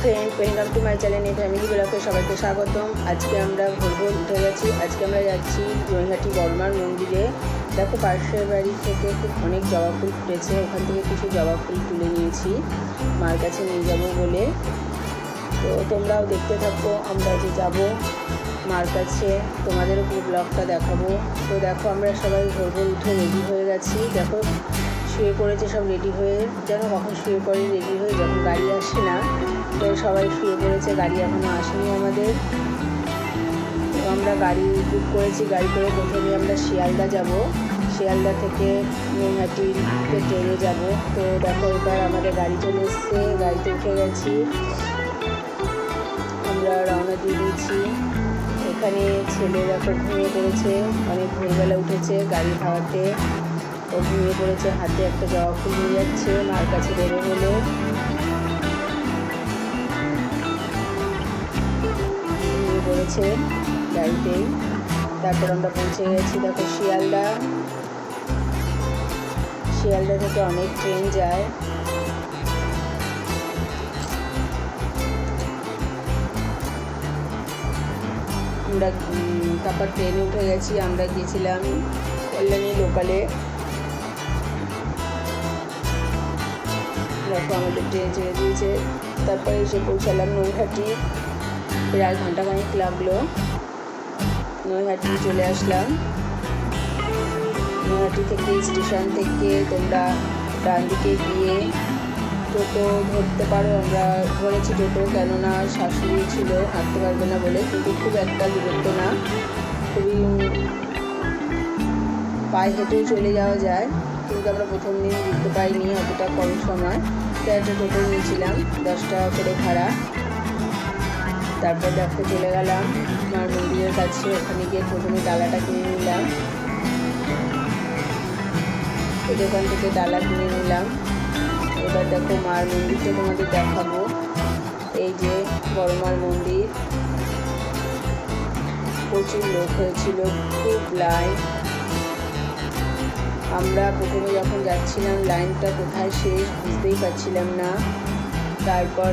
Friend, welcome to my channel family ব্লগে সবাইকে স্বাগতম। আজকে আমরা ভোর উঠে গেছি। আজকে আমরা যাচ্ছি নৈহাটি বড়মার মন্দিরে। দেখো পাশের বাড়ি থেকে অনেক জবা ফুল ফুটেছে, ওখান থেকে কিছু জবা ফুল তুলে নিয়েছি মার কাছে নিয়ে যাব বলে। তো তোমরাও দেখতে থাকো আমরা যে যাব মার কাছে, তোমাদেরও পুরো ব্লগটা দেখাবো। তো দেখো আমরা সবাই ভোর উঠে রেডি হয়ে গেছি। দেখো শুয়ে পড়েছে সব রেডি হয়ে, যেন কখন শুয়ে পড়ে রেডি হয়ে, যখন গাড়ি আসে না তো সবাই শুয়ে পড়েছে। গাড়ি এখনও আসেনি আমাদের। তো আমরা গাড়ি বুক করেছি, গাড়ি করে প্রথমে আমরা শিয়ালদা যাব, শিয়ালদা থেকে নৈহাটিতে ট্রেনে যাব। তো দেখো এবার আমাদের গাড়ি চলে এসছে, গাড়িতে উঠে গেছি, আমরা রওনা দিয়ে দিয়েছি। এখানে ছেলে দেখো ঘুমিয়ে পড়েছে, অনেক ভোরবেলা উঠেছে গাড়ি খাওয়াতে, ও ঘুমিয়ে পড়েছে, হাতে একটা জবা ফুল নিয়ে যাচ্ছে মার কাছে দেবে বলে। ঘুমিয়ে পড়েছে গাড়িতেই। তারপর আমরা পৌঁছে গেছি দেখো শিয়ালদা। শিয়ালদা থেকে অনেক ট্রেন যায়। আমরা তারপর ট্রেনে উঠে গেছি। আমরা গিয়েছিলাম কল্যাণী লোকালে। দেখো আমাদের ট্রেন ছেড়ে দিয়েছে। তারপরে এসে পৌঁছালাম নৈহাটি, প্রায় ঘন্টাখানেক লাগলো। নৈহাটি চলে আসলাম। নৈহাটি থেকে স্টেশন থেকে তোমরা ডান দিকে গিয়ে টোটো ধরতে পারো। আমরা ধরেছি টোটো, কেননা শাশুড়ি ছিল, হাঁটতে পারবে না বলে, কিন্তু খুব একটা দূরত্ব না, খুবই পায়ে হেঁটেও চলে যাওয়া যায়। কিন্তু আমরা প্রথম দিন ঘুরতে পাইনি অতটা কম সময়, তো একটা টোটো নিয়েছিলাম 10 টাকা করে ভাড়া। তারপর দেখো চলে গেলাম মার মন্দিরের কাছে। ওখানে গিয়ে প্রথমে ডালাটা কিনে নিলাম, এই দোকান থেকে ডালা কিনে নিলাম। এবার দেখো মার মন্দিরটা তোমাদের দেখাবো। এই যে বড় মার মন্দির, প্রচুর লোক হয়েছিল, খুব লাইন। আমরা প্রথমে যখন যাচ্ছিলাম লাইনটা কোথায় শেষ বুঝতেই পারছিলাম না। তারপর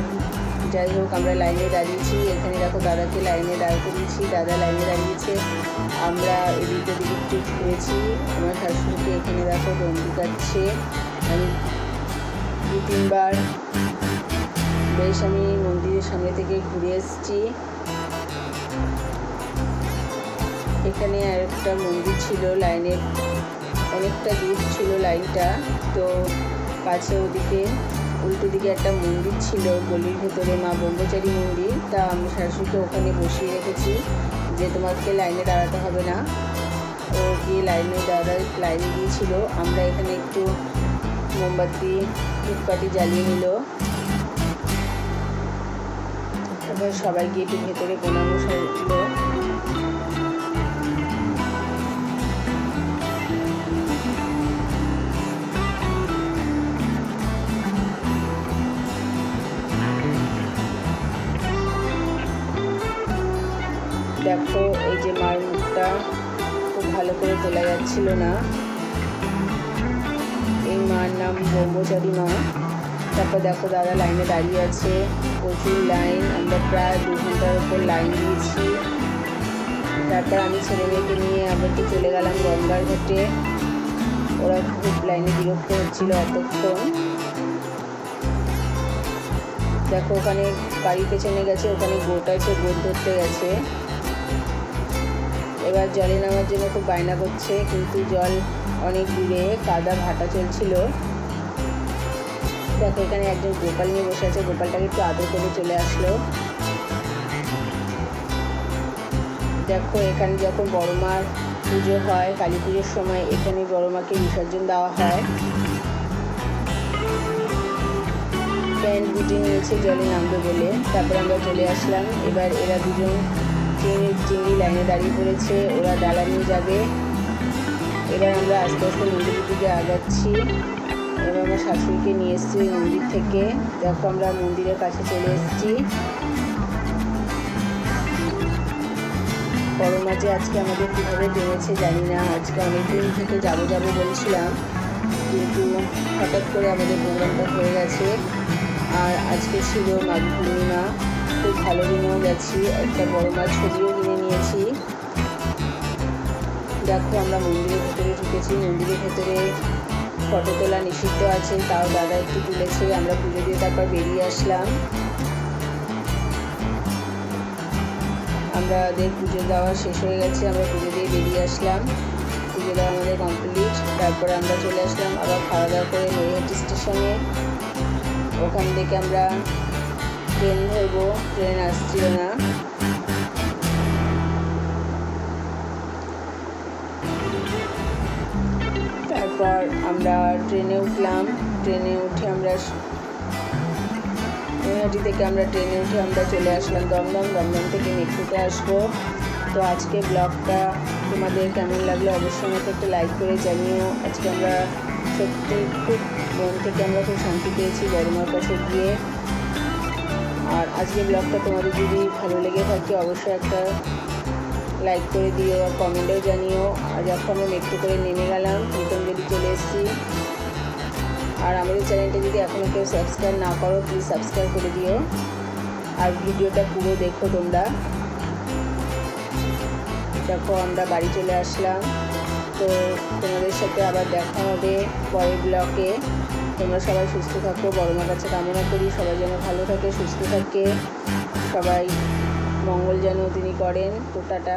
যাই হোক আমরা লাইনে দাঁড়িয়েছি। এখানে দেখো দাদাকে লাইনে দাঁড় করিয়েছি, দাদা লাইনে দাঁড়িয়েছে। আমরা এদিকে দিকে একটু ঘুরেছি। আমার শাশুড়িকে এখানে দেখো বন্দি কাটছে। আমি 2-3 বার বেশ আমি মন্দিরের সামনে থেকে ঘুরে এসেছি। এখানে আরেকটা মন্দির ছিল, লাইনের অনেকটা দূর ছিল লাইনটা। তো পাশে ওদিকে উল্টো দিকে একটা মন্দির ছিল গলির ভেতরে, মা ব্রহ্মচারী মন্দির। তা আমি শাশুড়িকে ওখানে বসিয়ে রেখেছি যে তোমাকে লাইনে দাঁড়াতে হবে না। ও গিয়ে লাইনে দিয়েছিল। আমরা এখানে একটু মোমবাতি ধূপকাঠি জ্বালিয়ে নিল। তারপর সবাই গিয়ে একটু ভেতরে প্রণাম সারল। দেখো এই যে মার মুখটা খুব ভালো করে তোলা যাচ্ছিল না। এই মার নাম ব্রহ্মচারী মা। তারপর দেখো দাদা লাইনে দাঁড়িয়ে আছে, প্রচুর লাইন। আমরা প্রায় 2 ঘন্টার উপর লাইন দিয়েছি। তারপর আমি ছেলে মেয়েকে নিয়ে আবার একটু চলে গেলাম গঙ্গার ঘাটে। ওরা খুব লাইনে বিরক্ত হচ্ছিল এতক্ষণ। দেখো ওখানে বাড়ির পেছনে গেছে, ওখানে গোট আছে, গোট ধরতে গেছে। এবার জলে নামার জন্য খুব বায়না করছে, কিন্তু জল অনেক দূরে, কাদা ভাটা চলছিল। দেখো এখানে একজন গোপাল নিয়ে বসে আছে, গোপালটাকে একটু আদর করে চলে আসলো। দেখো এখানে যখন বড় মার পুজো হয়, কালী পুজোর সময়, এখানে বড় মাকে বিসর্জন দেওয়া হয়। প্যান্ট গুটি নিয়েছে জলে নামবে বলে। তারপর আমরা চলে আসলাম। এবার এরা দুজন চিংড়ি লাইনে দাঁড়িয়ে পড়েছে, ওরা ডালা নিয়ে যাবে। এবার আমরা আস্তে আস্তে মন্দিরের দিকে আগাচ্ছি। এবার আমার শাশুড়িকে নিয়ে এসেছি মন্দির থেকে। দেখো আমরা মন্দিরের কাছে চলে এসেছি। বড় মা যে আজকে আমাদের কীভাবে টেনেছে জানি না। আজকে অনেকদিন থেকে যাবো বলছিলাম, কিন্তু হঠাৎ করে আমাদের প্রোগ্রামটা হয়ে গেছে। আর আজকে ছিল মাঘ পূর্ণিমা, খুব ভালো দিনেও গেছি, একটা বড় মাছ ছবিও কিনে নিয়েছি। দেখো আমরা মন্দিরের ভেতরে ঢুকেছি। মন্দিরের ভেতরে ফটো তোলা নিষিদ্ধ আছে, তাও দাদা একটু তুলেছে। আমরা পুজো দিয়ে তারপর বেরিয়ে আসলাম। আমাদের পুজো দেওয়া শেষ হয়ে গেছে, আমরা পুজো দিয়ে বেরিয়ে আসলাম। পুজো দেওয়া আমাদের কমপ্লিট। তারপরে আমরা চলে আসলাম আবার খাওয়া দাওয়া করে নৈহাটি স্টেশনে। ওখান থেকে আমরা ট্রেন ধরবো, ট্রেন আসছিল না। তারপর আমরা ট্রেনে উঠলাম। ট্রেনে উঠে আমরা নৈহাটি থেকে ট্রেনে উঠে আমরা চলে আসলাম দমদম। দমদম থেকে মেট্রোতে আসবো। তো আজকে ব্লগটা তোমাদের কেমন লাগলো অবশ্যই আমাকে একটা লাইক করে জানিও। আজকে আমরা সত্যি খুব মন থেকে আমরা খুব শান্তি পেয়েছি বড়মার কাছে গিয়ে। আর আজকে ব্লগটা তোমাদের যদি ভালো লেগে থাকে অবশ্যই একটা লাইক করে দিও আর কমেন্টেও জানিও। আর যখন আমরা মেট্রো করে নেমে গেলাম, পতঞ্জলি চলে এসেছি। আর আমাদের চ্যানেলটা যদি এখনও কেউ সাবস্ক্রাইব না করো প্লিজ সাবস্ক্রাইব করে দিও। আর ভিডিওটা পুরো দেখো তোমরা। দেখো আমরা বাড়ি চলে আসলাম। তো তোমাদের সাথে আবার দেখা হবে পরের ব্লগে। তোমরা সবাই সুস্থ থাকো, বড়মার কাছে কামনা করি সবাই যেন ভালো থাকে, সুস্থ থাকে, সবাই মঙ্গল যেন তিনি করেন। তো টাটা।